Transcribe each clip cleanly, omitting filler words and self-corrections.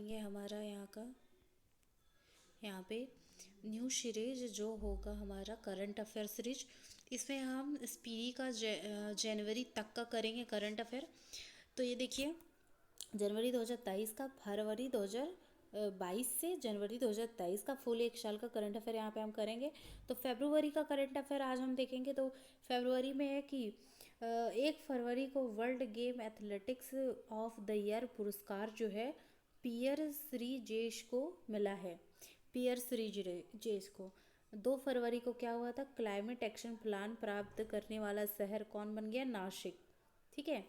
करेंगे हमारा यहाँ पे न्यू सीरीज जो होगा हमारा करंट अफेयर सीरीज। इसमें हम स्पीडी का जनवरी तक का करेंगे करंट अफेयर। तो ये देखिए, जनवरी 2023 का फरवरी 2022 से जनवरी 2023 का फुल एक साल का करंट अफेयर यहाँ पे हम करेंगे। तो फरवरी का करंट अफेयर आज हम देखेंगे। तो फरवरी में है कि 1 फरवरी को world game athletics of the year पुरस्कार जो है पियर श्रीजेश को मिला है। पियर श्रीजेश को 2 फरवरी को क्या हुआ था, क्लाइमेट एक्शन प्लान प्राप्त करने वाला शहर कौन बन गया, नासिक। ठीक है।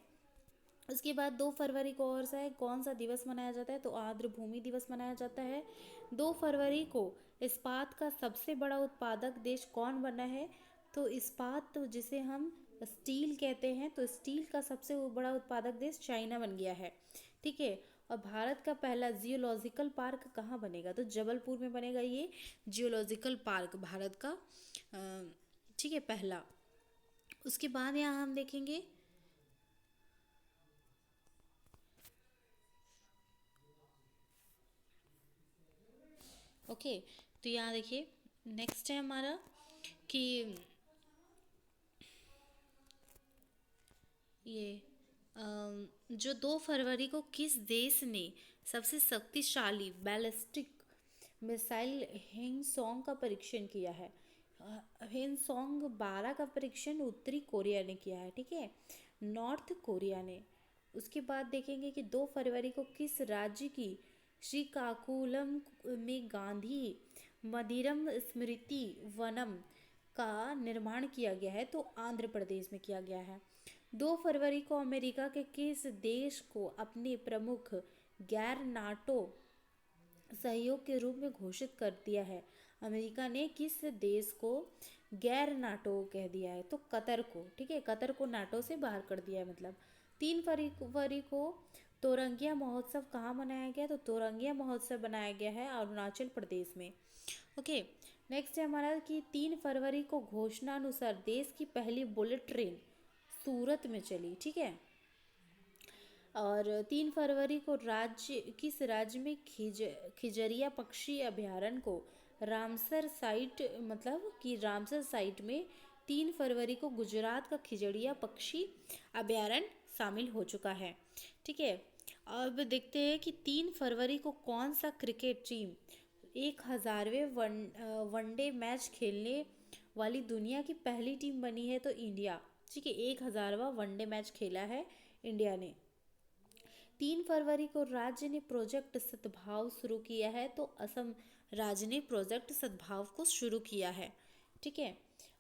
उसके बाद 2 फरवरी को और सा है, कौन सा दिवस मनाया जाता है, तो आर्द्र भूमि दिवस मनाया जाता है। 2 फरवरी को इस्पात का सबसे बड़ा उत्पादक देश कौन बना है, तो इस्पात तो जिसे हम स्टील कहते हैं, तो स्टील का सबसे बड़ा उत्पादक देश चाइना बन गया है। ठीक है। और भारत का पहला जियोलॉजिकल पार्क कहाँ बनेगा, तो जबलपुर में बनेगा ये जियोलॉजिकल पार्क भारत का। ठीक है, पहला। उसके बाद यहाँ हम देखेंगे ओके। तो यहाँ देखिए नेक्स्ट है हमारा कि ये जो 2 फरवरी को किस देश ने सबसे शक्तिशाली बैलिस्टिक मिसाइल हेंगसोंग का परीक्षण किया है। हेंगसोंग 12 का परीक्षण उत्तरी कोरिया ने किया है। ठीक है, नॉर्थ कोरिया ने। उसके बाद देखेंगे कि 2 फरवरी को किस राज्य की श्रीकाकुलम में गांधी मधिरम स्मृति वनम का निर्माण किया गया है, तो आंध्र प्रदेश में किया गया है। 2 फरवरी को अमेरिका के किस देश को अपने प्रमुख गैर नाटो सहयोग के रूप में घोषित कर दिया है। अमेरिका ने किस देश को गैर नाटो कह दिया है, तो कतर को। ठीक है, कतर को नाटो से बाहर कर दिया है मतलब। 3 फरवरी को तोरंगिया महोत्सव कहाँ मनाया गया, तो तोरंगिया महोत्सव बनाया गया है अरुणाचल प्रदेश में। ओके। नेक्स्ट है हमारा कि 3 फरवरी को घोषणा अनुसार देश की पहली बुलेट ट्रेन सूरत में चली। ठीक है। और 3 फरवरी को किस राज्य में खिजरिया पक्षी अभयारण्य को रामसर साइट, मतलब कि रामसर साइट में 3 फरवरी को गुजरात का खिजड़िया पक्षी अभयारण्य शामिल हो चुका है। ठीक है। अब देखते हैं कि 3 फरवरी को कौन सा क्रिकेट टीम 1000वें वनडे मैच खेलने वाली दुनिया की पहली टीम बनी है, तो इंडिया। ठीक है, 1000वां वनडे मैच खेला है इंडिया ने। 3 फरवरी को राज्य ने प्रोजेक्ट सद्भाव शुरू किया है, तो असम राज्य ने प्रोजेक्ट सद्भाव को शुरू किया है। ठीक है।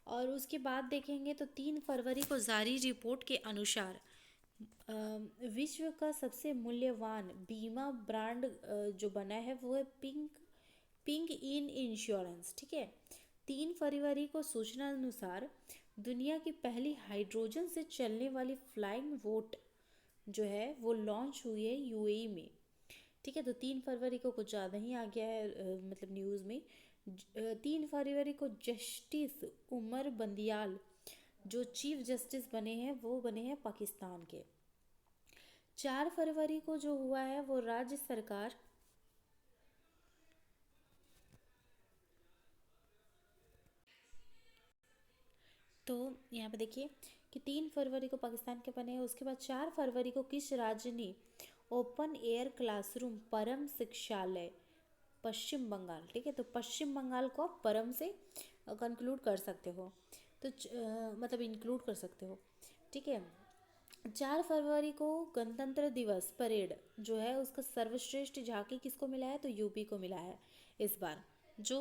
और उसके बाद देखेंगे तो 3 फरवरी को जारी रिपोर्ट के अनुसार विश्व का सबसे मूल्यवान बीमा ब्रांड जो बना है वो है पिंक इन इंश्योरेंस। ठीक है। 3 फरवरी को सूचना अनुसार दुनिया की पहली हाइड्रोजन से चलने वाली फ्लाइंग बोट जो है वो लॉन्च हुई है यूएई में। ठीक है। तो 3 फरवरी को कुछ ज़्यादा ही आ गया है मतलब न्यूज़ में। 3 फरवरी को जस्टिस उमर बंदियाल जो चीफ जस्टिस बने हैं वो बने हैं पाकिस्तान के। 4 फरवरी को जो हुआ है वो राज्य सरकार तो यहाँ पे देखिए कि 3 फरवरी को पाकिस्तान के बने हैं। उसके बाद 4 फरवरी को किस राज्य ने ओपन एयर क्लासरूम परम शिक्षालय, पश्चिम बंगाल। ठीक है, तो पश्चिम बंगाल को आप परम से कंक्लूड कर सकते हो, तो मतलब इंक्लूड कर सकते हो। ठीक है। 4 फरवरी को गणतंत्र दिवस परेड जो है उसका सर्वश्रेष्ठ झांकी किसको मिला है, तो यूपी को मिला है इस बार, जो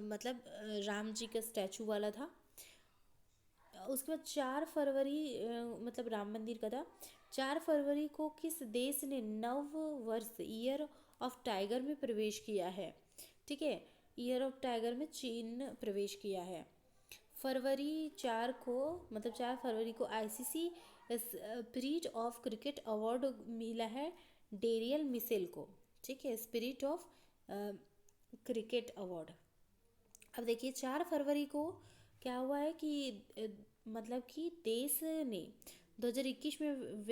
मतलब राम जी का स्टैचू वाला था। उसके बाद 4 फरवरी मतलब राम मंदिर का था। 4 फरवरी को किस देश ने नव वर्ष ईयर ऑफ टाइगर में प्रवेश किया है। ठीक है, ईयर ऑफ टाइगर में चीन प्रवेश किया है। फरवरी 4 को मतलब 4 फरवरी को ICC spirit of cricket award मिला है डेरियल मिसेल को। ठीक है, स्पिरिट ऑफ क्रिकेट अवार्ड। अब देखिए 4 फरवरी को क्या हुआ है कि मतलब कि देश ने 2021 में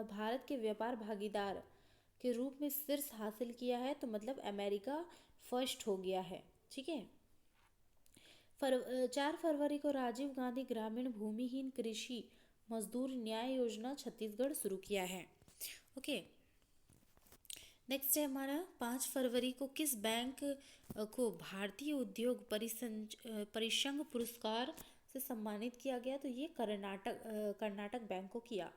भारत के व्यापार भागीदार के रूप में शीर्ष हासिल किया है, तो मतलब अमेरिका फर्स्ट हो गया है। ठीक है। 4 फरवरी को राजीव गांधी ग्रामीण भूमिहीन कृषि मजदूर न्याय योजना छत्तीसगढ़ शुरू किया है। ओके। नेक्स्ट है हमारा 5 फरवरी को किस बैंक को भारतीय उद्योग परिसंघ पुरस्कार से सम्मानित किया गया, तो ये कर्नाटक बैंक को किया।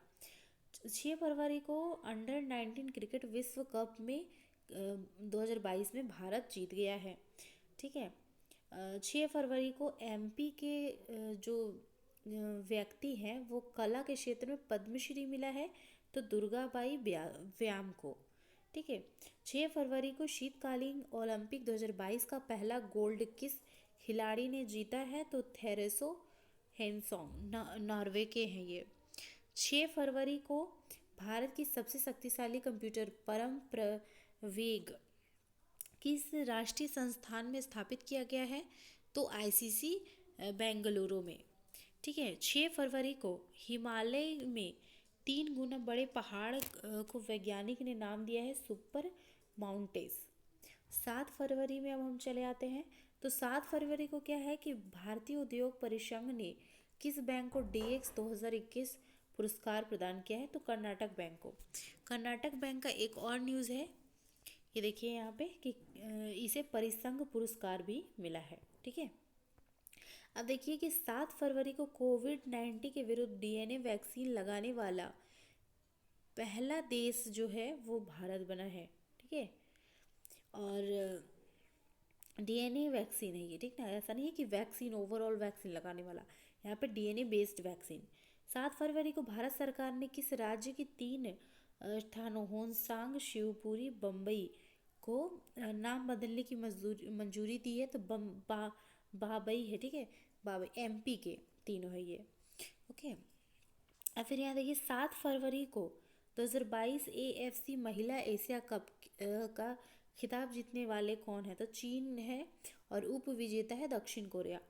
6 फरवरी को अंडर 19 क्रिकेट विश्व कप में 2022 में भारत जीत गया है। ठीक है। 6 फरवरी को एमपी के जो व्यक्ति हैं वो कला के क्षेत्र में पद्मश्री मिला है, तो दुर्गाबाई व्याम को। ठीक है। 6 फरवरी को शीतकालीन ओलंपिक 2022 का पहला गोल्ड किस खिलाड़ी ने जीता है, तो थेरेसो हेनसोंग नॉर्वे के हैं ये। 6 फरवरी को भारत की सबसे शक्तिशाली कंप्यूटर परम प्रवेग किस राष्ट्रीय संस्थान में स्थापित किया गया है, तो आईसीसी बेंगलुरु में। ठीक है। 6 फरवरी को हिमालय में 3 गुना बड़े पहाड़ को वैज्ञानिक ने नाम दिया है सुपर माउंटेस। 7 फरवरी में अब हम चले आते हैं, तो 7 फरवरी को क्या है कि भारतीय उद्योग परिसंघ ने किस बैंक को DX 2021 पुरस्कार प्रदान किया है, तो कर्नाटक बैंक को। कर्नाटक बैंक का एक और न्यूज़ है, ये देखिए यहाँ पे कि इसे परिसंघ पुरस्कार भी मिला है। ठीक है। अब देखिए कि 7 फरवरी को कोविड-19 के विरुद्ध DNA वैक्सीन लगाने वाला पहला देश जो है वो भारत बना है। ठीक है। और DNA वैक्सीन है ये, ठीक ना, ऐसा नहीं है कि वैक्सीन ओवरऑल वैक्सीन लगाने वाला, यहाँ पे DNA बेस्ड वैक्सीन। 7 फरवरी को भारत सरकार ने किस राज्य की 3 स्थानों होनसांग, शिवपुरी, बम्बई को नाम बदलने की मंजूरी दी है, तो बाबई है। ठीक है। बाबई MP के तीनों है ये। ओके। और फिर यहाँ देखिए 7 फरवरी को 2022 AFC महिला एशिया कप का खिताब जीतने वाले कौन है, तो चीन है और उप विजेता है दक्षिण कोरिया।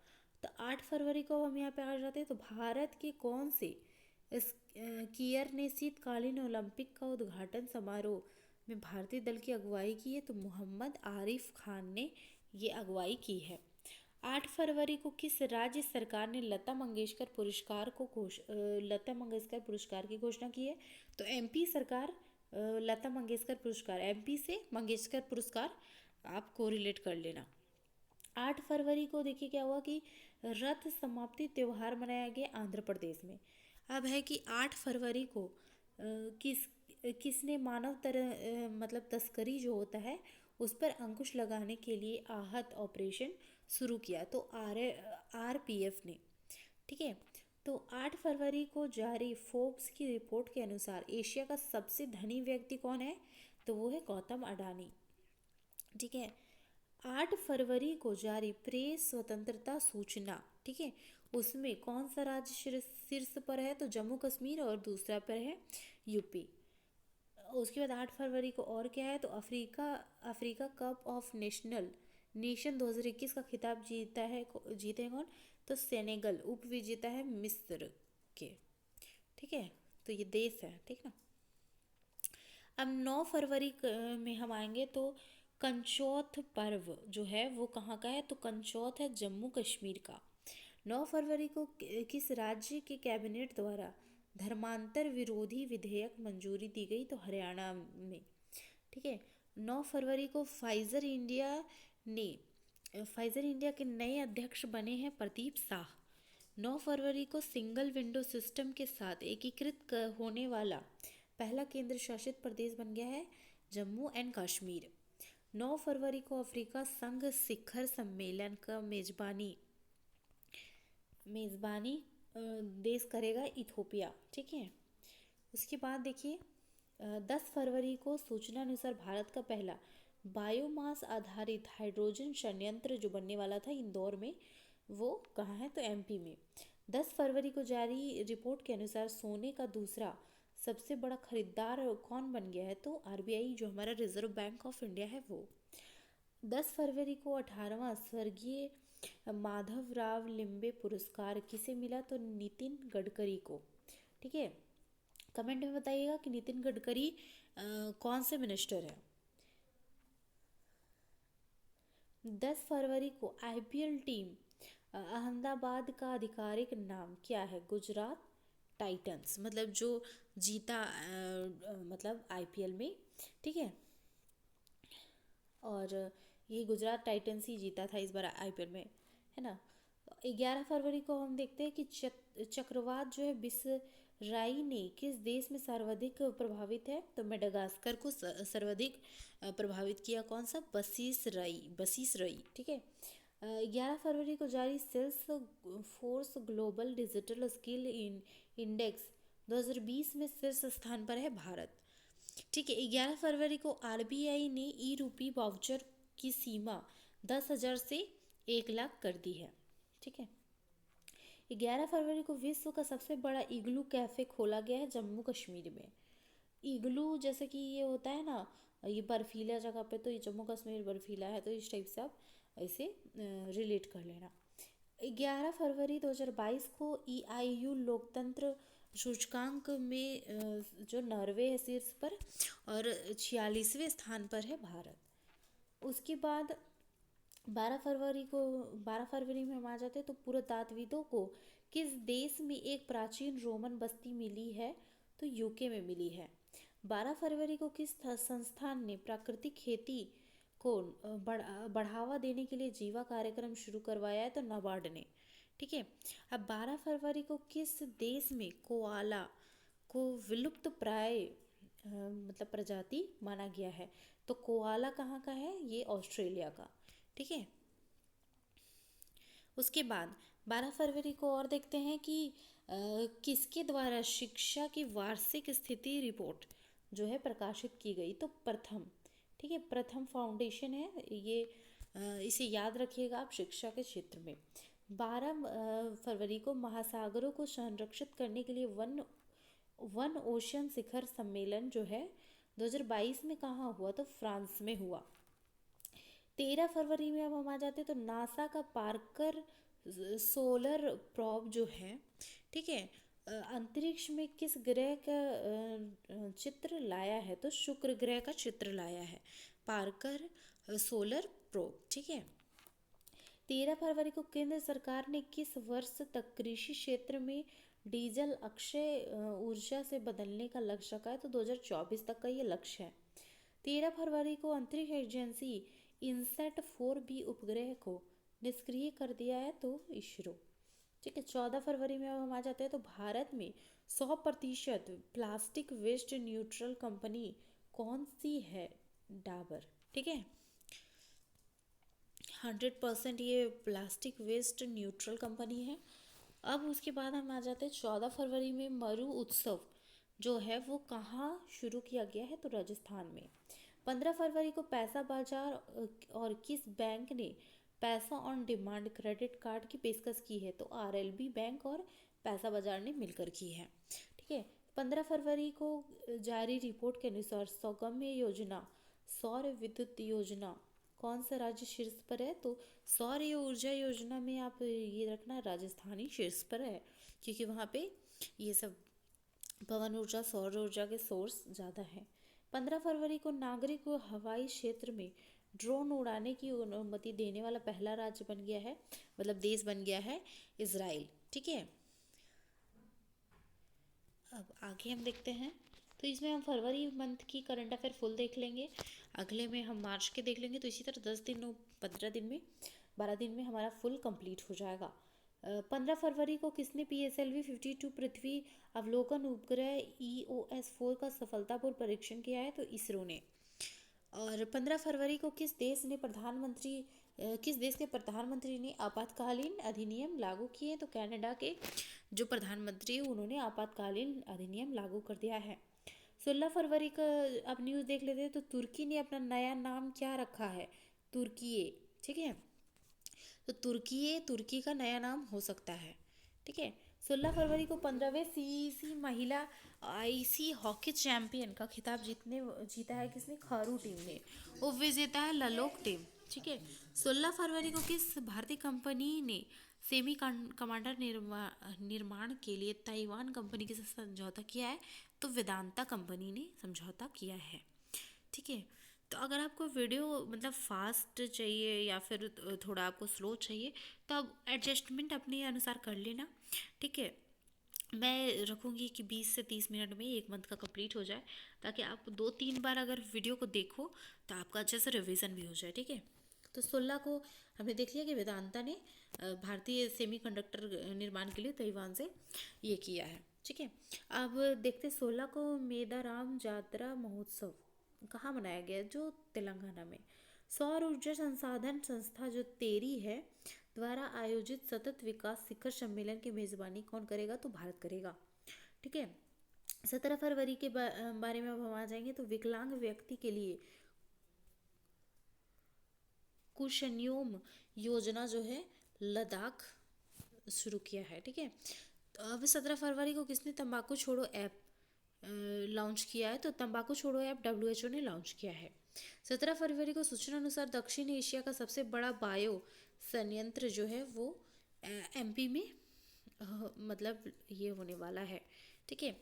तो 8 फरवरी को हम यहाँ पे आ जाते हैं, तो भारत के कौन से स्कीयर ने शीतकालीन ओलंपिक का उद्घाटन समारोह में भारतीय दल की अगुवाई की है, तो मोहम्मद आरिफ खान ने ये अगुवाई की है। 8 फरवरी को किस राज्य सरकार ने लता मंगेशकर पुरस्कार की घोषणा की है, तो MP सरकार लता मंगेशकर पुरस्कार, MP से मंगेशकर पुरस्कार आप कोरिलेट कर लेना। 8 फरवरी को देखिए क्या हुआ कि रथ समाप्ति त्यौहार मनाया गया आंध्र प्रदेश में। अब है कि 8 फरवरी को किसने मतलब तस्करी जो होता है उस पर अंकुश लगाने के लिए आहत ऑपरेशन शुरू किया, तो RPF ने। ठीक है। तो 8 फरवरी को जारी फोर्ब्स की रिपोर्ट के अनुसार एशिया का सबसे धनी व्यक्ति कौन है, तो वो है गौतम अडानी। ठीक है। 8 फरवरी को जारी प्रेस स्वतंत्रता सूचना, ठीक है, उसमें कौन सा राज्य शीर्ष पर है, तो जम्मू कश्मीर, और दूसरा पर है यूपी। उसके बाद 8 फरवरी को और क्या है, तो अफ्रीका कप ऑफ नेशन 2021 का खिताब जीते कौन, तो सेनेगल, उप विजेता है मिस्र के। ठीक है। तो ये देश है। ठीक ना। अब 9 फरवरी में हम आएंगे, तो कंचौथ पर्व जो है वो कहाँ का है, तो कंचौथ है जम्मू कश्मीर का। 9 फरवरी को किस राज्य के कैबिनेट द्वारा धर्मांतर विरोधी विधेयक मंजूरी दी गई, तो हरियाणा में। ठीक है। 9 फरवरी को फाइजर इंडिया के नए अध्यक्ष बने हैं प्रदीप शाह। 9 फरवरी को सिंगल विंडो सिस्टम के साथ एकीकृत होने वाला पहला केंद्र शासित प्रदेश बन गया है जम्मू एंड कश्मीर। 9 फरवरी को अफ्रीका संघ शिखर सम्मेलन का मेजबानी देश करेगा इथोपिया। ठीक है। उसके बाद देखिए 10 फरवरी को सूचना अनुसार भारत का पहला बायोमास आधारित हाइड्रोजन संयंत्र जो बनने वाला था इंदौर में, वो कहाँ है, तो MP में। 10 फरवरी को जारी रिपोर्ट के अनुसार सोने का दूसरा सबसे बड़ा खरीदार कौन बन गया है, तो RBI जो हमारा रिजर्व बैंक ऑफ इंडिया है वो। 10 फरवरी को 18वां स्वर्गीय माधवराव लिम्बे पुरस्कार किसे मिला, तो नितिन गडकरी को। ठीक है। कमेंट में बताइएगा कि नितिन गडकरी कौन से मिनिस्टर हैं? 10 फरवरी को आईपीएल टीम अहमदाबाद का आधिकारिक नाम क्या है? गुजरात टाइटंस, मतलब जो जीता मतलब आईपीएल में, ठीक है। और ये गुजरात टाइटंस ही जीता था इस बार आईपीएल में, है ना। 11 फरवरी को हम देखते हैं कि चक्रवात जो है बिसराई ने किस देश में सर्वाधिक प्रभावित है? तो मेडागास्कर को सर्वाधिक प्रभावित किया। कौन सा? बसीसराई, ठीक है। 11 फरवरी को जारी Salesforce global digital skill index 2020 में शीर्ष स्थान पर है भारत, ठीक है। 11 फरवरी को आरबीआई ने ई रूपी वाउचर की सीमा 10,000 से 1 लाख कर दी है, ठीक है। 11 फरवरी को विश्व का सबसे बड़ा इग्लू कैफे खोला गया है जम्मू कश्मीर में। इग्लू जैसे कि ये होता है ना, ये बर्फीला जगह पे, तो ये जम्मू कश्मीर बर्फीला है, तो इस टाइप से आप इसे रिलेट कर लेना। 11 फरवरी 2022 को EIU लोकतंत्र सूचकांक में जो नॉर्वे है शीर्ष पर और 46वें स्थान पर है भारत। उसके बाद 12 फरवरी में हम आ जाते हैं तो पुरातत्वविदों को किस देश में एक प्राचीन रोमन बस्ती मिली है? तो यूके में मिली है। 12 फरवरी को किस संस्थान ने प्राकृतिक खेती को बढ़ावा देने के लिए जीवा कार्यक्रम शुरू करवाया है? तो नाबार्ड ने, ठीक है। अब 12 फरवरी को किस देश में कोआला को विलुप्त प्राय मतलब प्रजाति माना गया है? तो कोआला कहाँ का है? ये ऑस्ट्रेलिया का, ठीक है। उसके बाद 12 फरवरी को और देखते हैं कि किसके द्वारा शिक्षा की वार्षिक स्थिति रिपोर्ट जो है प्रकाशित की गई? तो प्रथम, ठीक है, प्रथम फाउंडेशन है ये। इसे याद रखिएगा आप शिक्षा के क्षेत्र में। 12 फरवरी को महासागरों को संरक्षित करने के लिए वन ओशन शिखर सम्मेलन जो है 2022 में कहाँ हुआ? तो फ्रांस में हुआ। 13 फरवरी में अब हम आ जाते हैं तो नासा का पार्कर सोलर प्रोब जो है, ठीक है, अंतरिक्ष में किस ग्रह का चित्र लाया है? तो शुक्र ग्रह का चित्र लाया है पार्कर सोलर प्रोब, ठीक है। 13 फरवरी को केंद्र सरकार ने किस वर्ष तक कृषि क्षेत्र में डीजल अक्षय ऊर्जा से बदलने का लक्ष्य रखा है? तो 2024 तक का ये लक्ष्य है। 13 फरवरी को अंतरिक्ष एजेंसी इनसैट 4B उपग्रह को निष्क्रिय कर दिया है, तो इसरो, ठीक है। 14 फरवरी में अब हम आ जाते हैं तो भारत में 100% प्लास्टिक वेस्ट न्यूट्रल कंपनी कौन सी है? डाबर, ठीक है। 100% ये प्लास्टिक वेस्ट न्यूट्रल कंपनी है। अब उसके बाद हम आ जाते हैं 14 फरवरी में मरु उत्सव जो है वो कहाँ शुरू किया गया है? तो राजस्थान में। 15 फरवरी को पैसा बाजार और किस बैंक ने पैसा ऑन डिमांड क्रेडिट कार्ड की पेशकश की है? तो RLB बैंक और पैसा बाजार ने मिलकर की है, ठीक है। 15 फरवरी को जारी रिपोर्ट के अनुसार सौगम्य योजना सौर विद्युत योजना कौन सा राज्य शीर्ष पर है? तो सौर ऊर्जा योजना में आप ये रखना राजस्थानी शीर्ष पर है, क्योंकि वहाँ पे ये सब पवन ऊर्जा सौर ऊर्जा के सोर्स ज़्यादा हैं। 15 फरवरी को नागरिक को हवाई क्षेत्र में ड्रोन उड़ाने की अनुमति देने वाला पहला राज्य बन गया है, मतलब देश बन गया है इजराइल, ठीक है। अब आगे हम देखते हैं तो इसमें हम फरवरी मंथ की करंट अफेयर फुल देख लेंगे, अगले में हम मार्च के देख लेंगे। तो इसी तरह 10 दिन 15 दिन में 12 दिन में हमारा फुल कंप्लीट हो जाएगा। 15 फरवरी को किसने PSLV 52 पृथ्वी अवलोकन उपग्रह EOS-4 का सफलतापूर्वक परीक्षण किया है? तो इसरो ने। और 15 फरवरी को किस देश के प्रधानमंत्री ने आपातकालीन अधिनियम लागू किए? तो कनाडा के जो प्रधानमंत्री उन्होंने आपातकालीन अधिनियम लागू कर दिया है। 16 फरवरी का अब न्यूज़ देख लेते हैं तो तुर्की ने अपना नया नाम क्या रखा है? तुर्कीये, ठीक है। तो तुर्की का नया नाम हो सकता है, ठीक है। 16 फरवरी को 15वें CEC महिला IC हॉकी चैंपियन का खिताब जीता है किसने? खारू टीम ने। उप विजेता है ललोक टीम, ठीक है। 16 फरवरी को किस भारतीय कंपनी ने सेमी कमांडर निर्माण के लिए ताइवान कंपनी के साथ समझौता किया है? तो वेदांता कंपनी ने समझौता किया है। ठीक है। तो अगर आपको वीडियो मतलब फास्ट चाहिए या फिर थोड़ा आपको स्लो चाहिए, तो आप एडजस्टमेंट अपने अनुसार कर लेना। ठीक है। मैं रखूँगी कि 20 से 30 मिनट में 1 मंथ का कंप्लीट हो जाए, ताकि आप 2-3 बार अगर वीडियो को देखो तो आपका अच्छे से रिवीजन भी हो जाए। ठीक है। तो 16 को हमने देख लिया कि वेदांता ने भारतीय सेमीकंडक्टर निर्माण के लिए ताइवान से ये किया है। ठीक है। अब देखते 16 को मेदाराम जात्रा महोत्सव कहाँ मनाया गया, जो तेलंगाना में। सौर ऊर्जा संसाधन संस्था जो तेरी है द्वारा आयोजित सतत विकास शिखर सम्मेलन की मेजबानी कौन करेगा, तो भारत करेगा। ठीक है। 17 फरवरी के बारे में अब हम आ जाएंगे। तो विकलांग व्यक्ति के लिए कुशन्योम योजना जो है लद्दाख शुरू किया है। ठीक है। तो अब 17 फरवरी को किसने तंबाकू छोड़ो ऐप लॉन्च किया है, तो तंबाकू छोड़ो ऐप WHO ने लॉन्च किया है। 17 फरवरी को सूचना अनुसार दक्षिण एशिया का सबसे बड़ा बायो संयंत्र जो है वो MP में मतलब ये होने वाला है। ठीक है।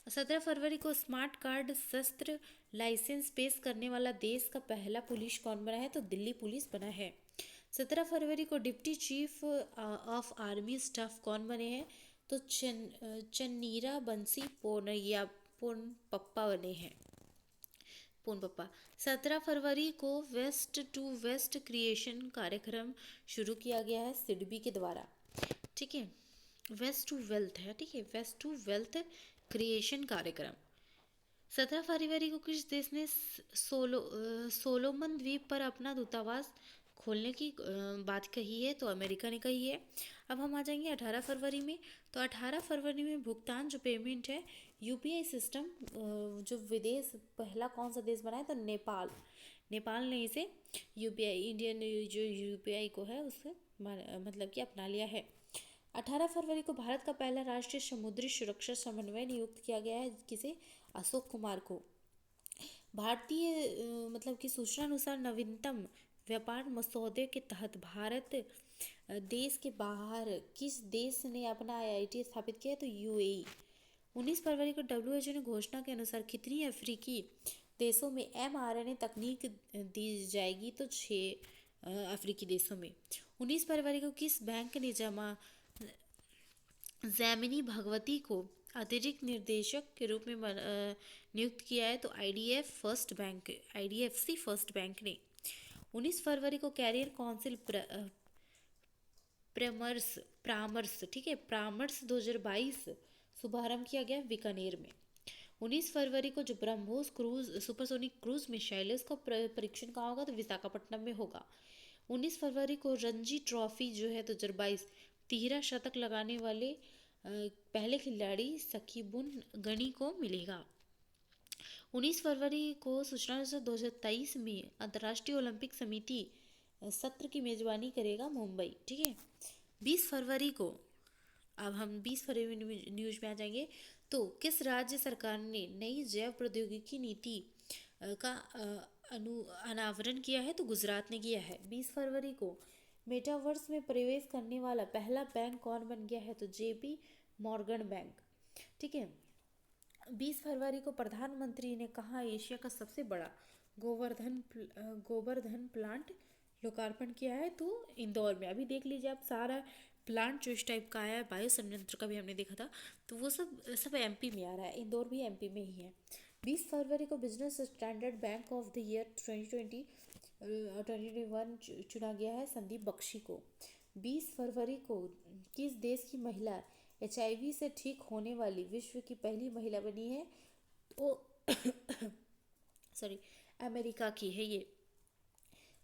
17 फरवरी को स्मार्ट कार्ड शस्त्र लाइसेंस पेश करने वाला देश का पहला पुलिस कौन बना है, तो दिल्ली पुलिस बना है। 17 फरवरी को deputy chief of army staff कौन बने हैं, तो चन्नीरा बंसी पोनैया पोनपप्पा बने हैं। पोनपप्पा। 17 फरवरी को वेस्ट टू वेस्ट क्रिएशन कार्यक्रम शुरू किया गया है सिडबी के द्वारा। ठीक है। वेस्ट टू वेल्थ है। ठीक है। वेस्ट टू वेल्थ क्रिएशन कार्यक्रम। 17 फरवरी को किस देश ने सोलोमन द्वीप पर अपना दूतावास खोलने की बात कही है, तो अमेरिका ने कही है। अब हम आ जाएंगे 18 फरवरी में। तो 18 फरवरी में भुगतान जो पेमेंट है UPI सिस्टम जो विदेश पहला कौन सा देश बनाया, तो नेपाल। नेपाल ने इसे UPI इंडियन जो UPI को है उससे मतलब कि अपना लिया है। 18 फरवरी को भारत का पहला राष्ट्रीय समुद्री सुरक्षा समन्वय नियुक्त किया गया है, किसे, अशोक कुमार को। भारतीय मतलब कि सूचना अनुसार नवीनतम व्यापार मसौदे के तहत भारत देश के बाहर किस देश ने अपना IIT स्थापित किया है, तो UAE। 19 फरवरी को WHO ने घोषणा के अनुसार कितनी अफ्रीकी देशों में mRNA तकनीक दी जाएगी, तो 6 अफ्रीकी देशों में। 19 फरवरी को किस बैंक ने जैमिनी भगवती को अतिरिक्त निर्देशक के रूप में नियुक्त किया है, तो IDFC फर्स्ट बैंक ने। 19 फरवरी को कैरियर काउंसिल परामर्श ठीक है परामर्श 2022 शुभारंभ किया गया बीकानेर में। 19 फरवरी को जो BrahMos cruise supersonic cruise missile है उसका परीक्षण कहाँ होगा, तो विशाखापट्टनम में होगा। 19 फरवरी को रणजी ट्रॉफी जो है 2022 तिहरा शतक लगाने वाले पहले खिलाड़ी सकीबुन गनी को मिलेगा। 19 फरवरी को सूचना अनुसार 2023 में अंतर्राष्ट्रीय ओलंपिक समिति सत्र की मेजबानी करेगा मुंबई। ठीक है। 20 फरवरी को अब हम 20 फरवरी न्यूज में आ जाएंगे। तो किस राज्य सरकार ने नई जैव प्रौद्योगिकी नीति का अनावरण किया है, तो गुजरात ने किया है। 20 फरवरी को मेटावर्स में प्रवेश करने वाला पहला बैंक कौन बन गया है, तो JP मॉर्गन बैंक। ठीक है। 20 फरवरी को प्रधानमंत्री ने कहा एशिया का सबसे बड़ा गोवर्धन प्लांट लोकार्पण किया है, तो इंदौर में। अभी देख लीजिए आप सारा प्लांट जो इस टाइप का आया है, बायो संयंत्र का भी हमने देखा था, तो वो सब MP में आ रहा है, इंदौर भी MP में ही है। 20 फरवरी को business standard bank of the year 2021 चुना गया है संदीप बख्शी को। 20 फरवरी को किस देश की महिला HIV से ठीक होने वाली विश्व की पहली महिला बनी है, तो सॉरी अमेरिका की है ये।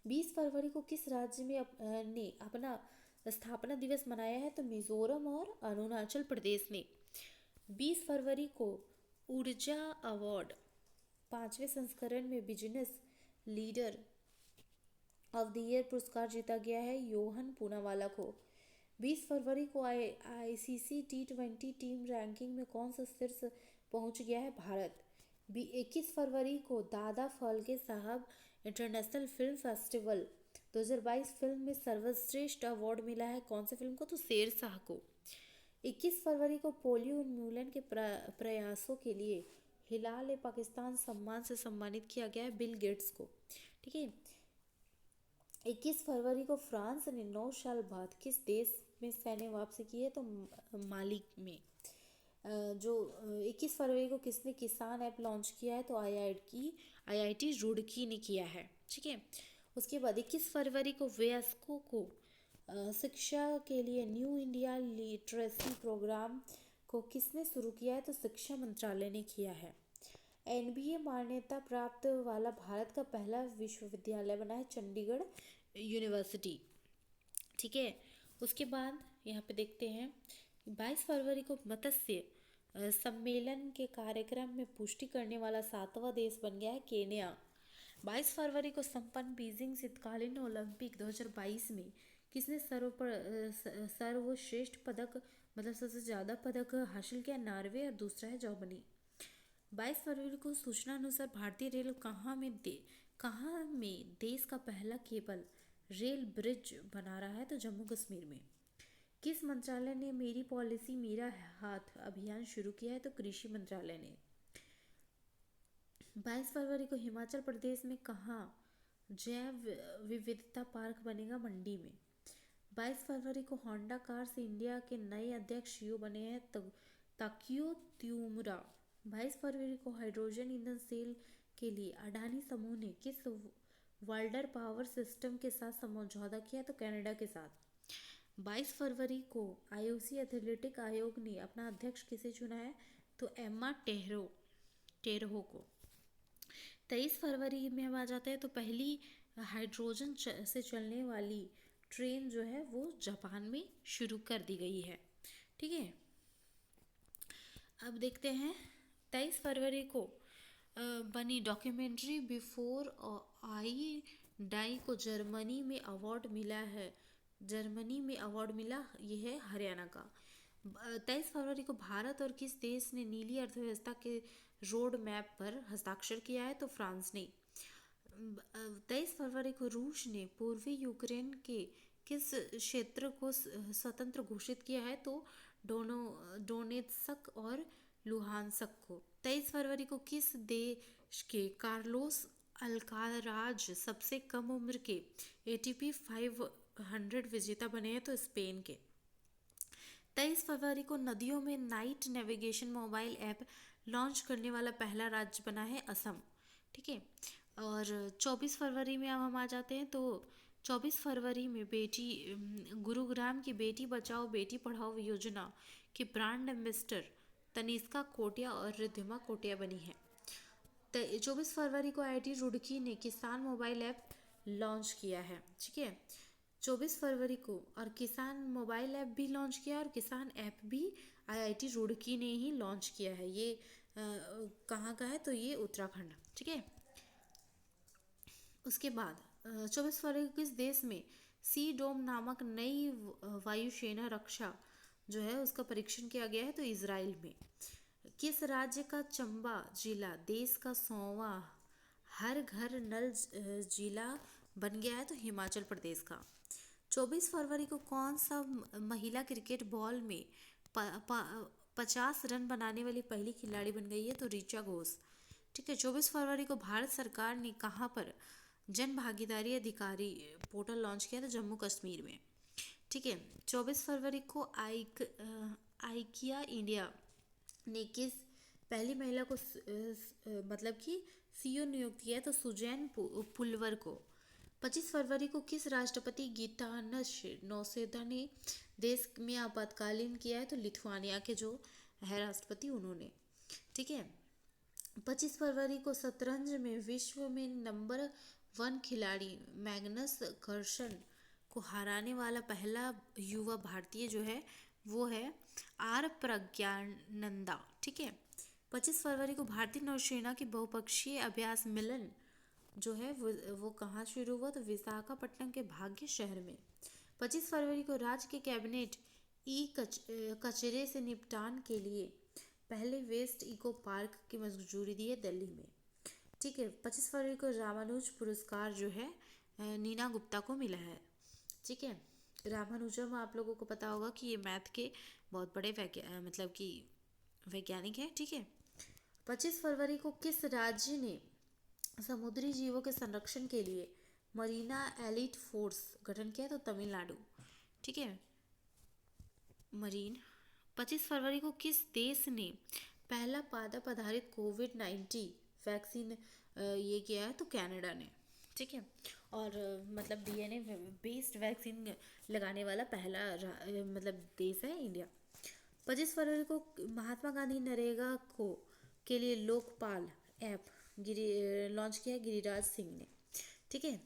20 फरवरी को किस राज्य में ने अपना स्थापना दिवस मनाया है, तो मिजोरम और अरुणाचल प्रदेश ने। 20 फरवरी को ऊर्जा अवार्ड 5वें संस्करण में business leader of the year पुरस्कार जीता गया है योहन पूनावाला को। 20 फरवरी को ICC T20 टीम रैंकिंग में कौन सा शीर्ष पहुंच गया है, भारत। 21 फरवरी को दादा फाल्के साहब इंटरनेशनल फिल्म फेस्टिवल 2022 फिल्म में सर्वश्रेष्ठ अवार्ड मिला है कौन से फिल्म को, तो शेरशाह को। 21 फरवरी को पोलियो उन्मूलन के प्रयासों के लिए हिलाल ए पाकिस्तान सम्मान से सम्मानित किया गया है बिल गेट्स को। ठीक है। 21 फरवरी को फ्रांस ने 9 साल बाद किस देश में सैन्य वापसी की है, तो माली में। जो 21 फरवरी को किसने किसान ऐप लॉन्च किया है, तो आईआईटी रुड़की ने किया है। ठीक है। उसके बाद 21 फरवरी को वयस्कों को शिक्षा के लिए न्यू इंडिया लिटरेसी प्रोग्राम को किसने शुरू किया है, तो शिक्षा मंत्रालय ने किया है। एनबीए मान्यता प्राप्त वाला भारत का पहला विश्वविद्यालय बना है चंडीगढ़ यूनिवर्सिटी। ठीक है। उसके बाद यहाँ पे देखते हैं 22 फरवरी को मत्स्य सम्मेलन के कार्यक्रम में पुष्टि करने वाला 7वां देश बन गया है केन्या। 22 फरवरी को संपन्न बीजिंग शीतकालीन ओलंपिक 2022 में किसने सर्वश्रेष्ठ पदक मतलब सबसे ज़्यादा पदक हासिल किया, नॉर्वे, और दूसरा है जर्मनी। 22 फरवरी को सूचना अनुसार भारतीय रेल कहाँ में देश का पहला केबल रेल ब्रिज बना रहा है, तो जम्मू कश्मीर में। किस मंत्रालय ने मेरी पॉलिसी मेरा हाथ अभियान शुरू किया है, तो कृषि मंत्रालय ने। 22 फरवरी को हिमाचल प्रदेश में कहाँ जैव विविधता पार्क बनेगा, मंडी में। 22 फरवरी को होंडा कार्स इंडिया के नए अध्यक्ष सीईओ बने हैं ताकियो त्सुमुरा। 22 फरवरी को हाइड्रोजन ईंधन सेल के लिए अडानी समूह ने किस वर्ल्डर पावर सिस्टम के साथ समझौता किया, तो कनाडा के साथ। 22 फरवरी को आईओसी एथलेटिक आयोग ने अपना अध्यक्ष किसे चुना है, तो एम्मा टेरहो को। 23 फरवरी में हम आ जाते हैं, तो पहली हाइड्रोजन से चलने वाली ट्रेन जो है वो जापान में शुरू कर दी गई है। ठीक है। अब देखते हैं 23 फरवरी को बनी डॉक्यूमेंट्री बिफोर आई डाई को जर्मनी में अवार्ड मिला है। ये है हरियाणा का। 23 फरवरी को भारत और किस देश ने नीली अर्थव्यवस्था के रोड मैप पर हस्ताक्षर किया है, तो फ्रांस ने। 23 फरवरी को रूस ने पूर्वी यूक्रेन के किस क्षेत्र को स्वतंत्र घोषित किया है, तो डोनेत्स्क और लुहानस्क को। 23 फरवरी को किस देश के कार्लोस अल्काराज सबसे कम उम्र के एटीपी 500 विजेता बने हैं, तो स्पेन के। 23 फरवरी को नदियों में night navigation mobile app launch करने वाला पहला राज्य बना है असम। ठीक है। और 24 फरवरी में अब हम आ जाते हैं, तो 24 फरवरी में गुरुग्राम की बेटी बचाओ बेटी पढ़ाओ योजना की ब्रांड एम्बेसडर तनिष्का कोटिया और रिद्धिमा कोटिया बनी है। 24 फरवरी को आईआईटी रुड़की ने किसान मोबाइल ऐप लॉन्च किया है। ठीक है। 24 फरवरी को और किसान मोबाइल ऐप भी लॉन्च किया और किसान ऐप भी आईआईटी रुड़की ने ही लॉन्च किया है। ये कहाँ का है, तो ये उत्तराखंड। ठीक है। उसके बाद 24 फरवरी को किस देश में सी डोम नामक नई वायुसेना रक्षा जो है उसका परीक्षण किया गया है, तो इजराइल में। किस राज्य का चंबा जिला देश का 100वां हर घर नल जिला बन गया है, तो हिमाचल प्रदेश का। 24 फरवरी को कौन सा महिला क्रिकेट बॉल में 50 रन बनाने वाली पहली खिलाड़ी बन गई है, तो ऋचा घोष। ठीक है। 24 फरवरी को भारत सरकार ने कहाँ पर जन भागीदारी अधिकारी पोर्टल लॉन्च किया था, जम्मू कश्मीर में। ठीक है। 24 फरवरी को आइकिया इंडिया ने किस पहली महिला को मतलब कि सीईओ नियुक्त किया है, तो सुजैन पुलवर को। 25 फरवरी को किस राष्ट्रपति गीतानस नौसेना ने देश में आपातकालीन किया है, तो लिथुआनिया के जो है राष्ट्रपति उन्होंने। ठीक है। 25 फरवरी को शतरंज में विश्व में नंबर 1 खिलाड़ी मैग्नस कार्लसन को हराने वाला पहला युवा भारतीय जो है वो है आर प्रज्ञानंदा। ठीक है। 25 फरवरी को भारतीय नौसेना की बहुपक्षीय अभ्यास मिलन जो है वो कहाँ शुरू हुआ, तो विशाखापट्टनम के भाग्य शहर में। 25 फरवरी को राज्य के कैबिनेट कचरे से निपटान के लिए पहले वेस्ट इको पार्क की मंजूरी दी है दिल्ली में। ठीक है। 25 फरवरी को रामानुज पुरस्कार जो है नीना गुप्ता को मिला है। ठीक है। रामानुजम आप लोगों को पता होगा कि ये मैथ के बहुत बड़े मतलब कि वैज्ञानिक हैं। ठीक है। 25 फरवरी को किस राज्य ने समुद्री जीवों के संरक्षण के लिए मरीना एलिट फोर्स गठन किया? तो तमिलनाडु। ठीक है। मरीन। 25 फरवरी को किस देश ने पहला पादप आधारित कोविड-19 वैक्सीन ये किया है? तो कनाडा ने। ठीक है। और मतलब डीएनए बेस्ड वैक्सीन लगाने वाला पहला मतलब देश है इंडिया। 25 फरवरी को महात्मा गांधी नरेगा को के लिए लोकपाल ऐप लॉन्च किया गिरिराज सिंह ने। ठीक है।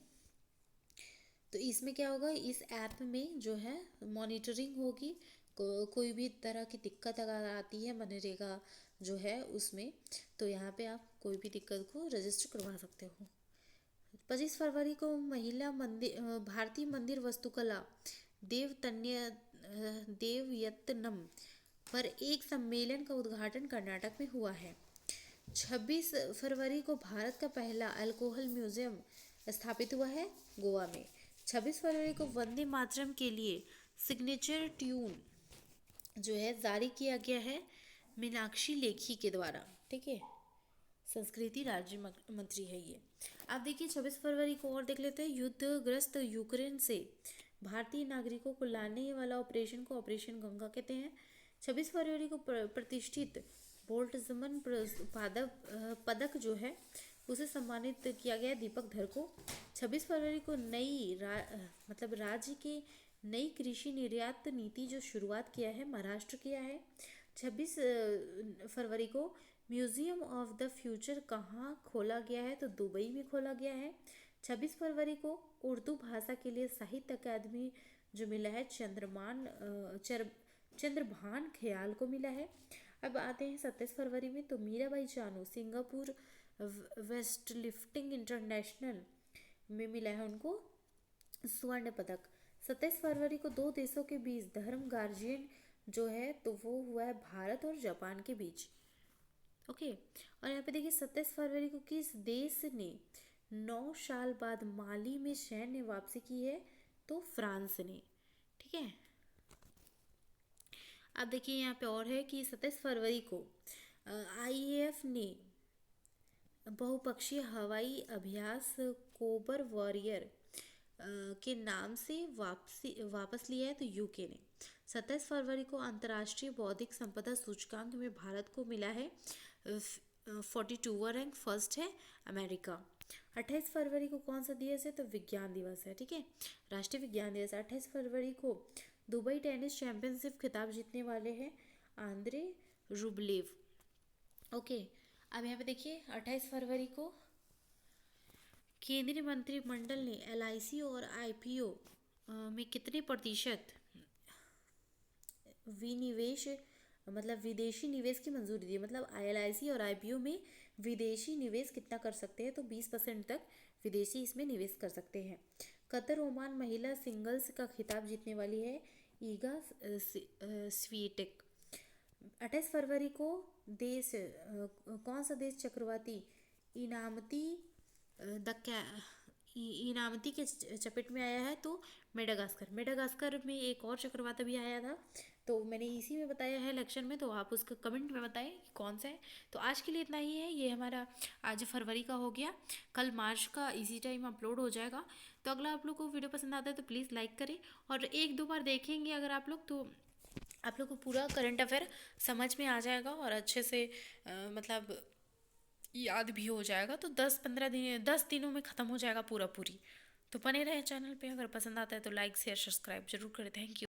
तो इसमें क्या होगा, इस ऐप में जो है मॉनिटरिंग होगी, कोई भी तरह की दिक्कत अगर आती है मनरेगा जो है उसमें, तो यहाँ पे आप कोई भी दिक्कत को रजिस्टर करवा सकते हो। 25 फरवरी को महिला मंदिर भारतीय मंदिर वास्तुकला देवयत्नम पर एक सम्मेलन का उद्घाटन कर्नाटक में हुआ है। 26 फरवरी को भारत का पहला अल्कोहल म्यूजियम स्थापित हुआ है गोवा में। 26 फरवरी को वंदे मातरम के लिए सिग्नेचर ट्यून जो है जारी किया गया है मीनाक्षी लेखी के द्वारा। ठीक है। संस्कृति राज्य मंत्री है ये। आप देखिए 26 फरवरी को और देख लेते हैं। युद्धग्रस्त यूक्रेन से भारतीय नागरिकों को लाने वाला ऑपरेशन को ऑपरेशन गंगा कहते हैं। 26 फरवरी को प्रतिष्ठित बोल्ट्जमन पदक जो है उसे सम्मानित किया गया दीपक धर को। 26 फरवरी को मतलब राज्य के नई कृषि निर्यात नीति जो शुरुआत किया है महाराष्ट्र किया है। 26 फरवरी को म्यूजियम ऑफ द फ्यूचर कहाँ खोला गया है? तो दुबई में खोला गया है। 26 फरवरी को उर्दू भाषा के लिए साहित्य अकादमी जो मिला है चंद्रभान ख्याल को मिला है। अब आते हैं 27 फरवरी में, तो मीराबाई चानू सिंगापुर वेस्टलिफ्टिंग इंटरनेशनल में मिला है उनको स्वर्ण पदक। 27 फरवरी को दो देशों के बीच धर्म गार्जियन जो है तो वो हुआ है भारत और जापान के बीच। ओके। और यहाँ पे देखिए 27 फरवरी को किस देश ने 9 साल बाद माली में सैन्य वापसी की है? तो फ्रांस ने। ठीक है। अब देखिए यहाँ पे और है कि 27 फरवरी को आईएएफ ने बहुपक्षीय हवाई अभ्यास कोबर वॉरियर के नाम से वापस लिया है तो यूके ने। 27 फरवरी को अंतर्राष्ट्रीय बौद्धिक संपदा सूचकांक में भारत को मिला है 42वां रैंक, फर्स्ट है अमेरिका। 28 फरवरी को कौन सा दिवस है? तो विज्ञान दिवस है। ठीक है। राष्ट्रीय विज्ञान दिवस। 28 फरवरी को दुबई टेनिस चैंपियनशिप खिताब जीतने वाले हैं आंद्रे रुबलेव। ओके। अब यहाँ पे देखिए 28 फरवरी को केंद्रीय मंत्रिमंडल ने एलआईसी और आईपीओ में कितने प्रतिशत विनिवेश मतलब विदेशी निवेश की मंजूरी दी? मतलब एलआईसी और आईपीओ में विदेशी निवेश कितना कर सकते हैं? तो 20% तक विदेशी इसमें निवेश कर सकते हैं। कतर ओमान महिला सिंगल्स का खिताब जीतने वाली है ईगा स्वीटेक। 28 फरवरी को कौन सा देश चक्रवाती इनामती के चपेट में आया है? तो मेडागास्कर में एक और चक्रवात भी आया था, तो मैंने इसी में बताया है लेक्चर में, तो आप उसका कमेंट में बताएं कि कौन सा है। तो आज के लिए इतना ही है। ये हमारा आज फरवरी का हो गया, कल मार्च का इसी टाइम अपलोड हो जाएगा। तो अगला आप लोग को वीडियो पसंद आता है तो प्लीज़ लाइक करें, और 1-2 बार देखेंगे अगर आप लोग, तो आप लोग को पूरा करंट अफेयर समझ में आ जाएगा और अच्छे से मतलब याद भी हो जाएगा। तो 10 दिनों में ख़त्म हो जाएगा पूरी। तो बने रहे चैनल पे। अगर पसंद आता है तो लाइक शेयर सब्सक्राइब जरूर करें। Thank you.